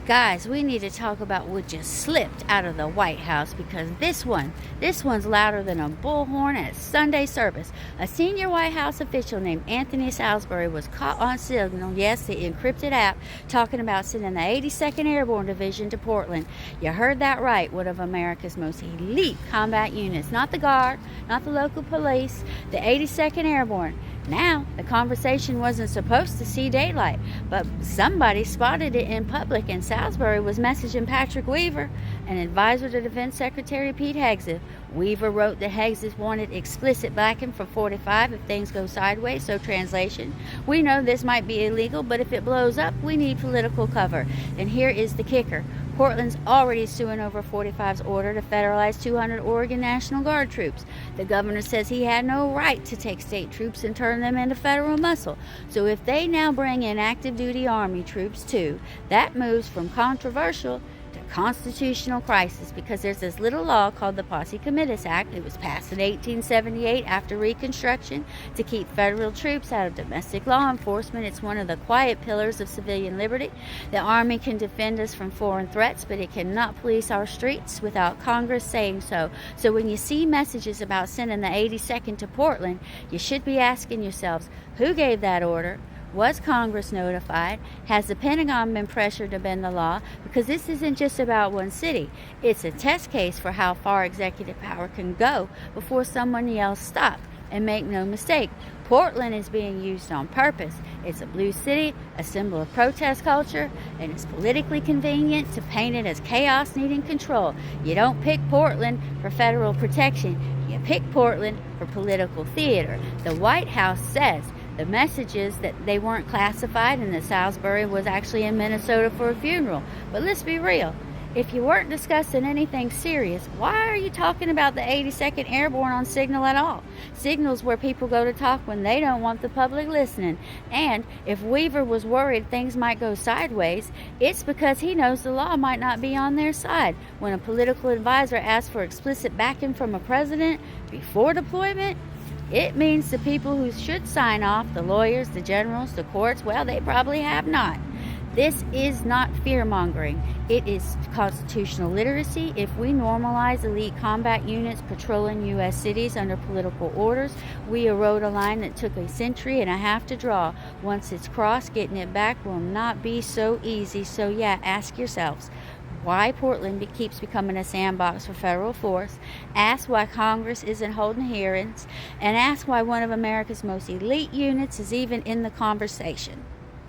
Guys, we need to talk about what just slipped out of the White House, because this one's louder than a bullhorn at Sunday service. A senior White House official named Anthony Salisbury was caught on Signal, yes, the encrypted app, talking about sending the 82nd Airborne Division to Portland. You heard that right, one of America's most elite combat units. Not the Guard, not the local police, the 82nd Airborne. Now, the conversation wasn't supposed to see daylight, but somebody spotted it in public, and Salisbury was messaging Patrick Weaver, an advisor to Defense Secretary Pete Hegseth. Weaver wrote that Hegseth wanted explicit backing for 45 if things go sideways, so translation, we know this might be illegal, but if it blows up, we need political cover. And here is the kicker. Portland's already suing over 45's order to federalize 200 Oregon National Guard troops. The governor says he had no right to take state troops and turn them into federal muscle. So if they now bring in active duty Army troops too, that moves from controversial to constitutional crisis, because there's this little law called the Posse Comitatus Act. It was passed in 1878 after Reconstruction to keep federal troops out of domestic law enforcement. It's one of the quiet pillars of civilian liberty. The Army can defend us from foreign threats, but it cannot police our streets without Congress saying so. So when you see messages about sending the 82nd to Portland, you should be asking yourselves, who gave that order? Was Congress notified? Has the Pentagon been pressured to bend the law? Because this isn't just about one city. It's a test case for how far executive power can go before someone yells stop. And make no mistake, Portland is being used on purpose. It's a blue city, a symbol of protest culture, and it's politically convenient to paint it as chaos needing control. You don't pick Portland for federal protection. You pick Portland for political theater. The White House says the messages that they weren't classified and that Salisbury was actually in Minnesota for a funeral. But let's be real. If you weren't discussing anything serious, why are you talking about the 82nd Airborne on Signal at all? Signal's where people go to talk when they don't want the public listening. And if Weaver was worried things might go sideways, it's because he knows the law might not be on their side. When a political advisor asks for explicit backing from a president before deployment, it means the people who should sign off, the lawyers, the generals, the courts, well, they probably have not. This is not fear-mongering. It is constitutional literacy. If we normalize elite combat units patrolling U.S. cities under political orders, we erode a line that took a century and a half to draw. Once it's crossed, getting it back will not be so easy. So yeah, ask yourselves, why Portland keeps becoming a sandbox for federal force, ask why Congress isn't holding hearings, and ask why one of America's most elite units is even in the conversation.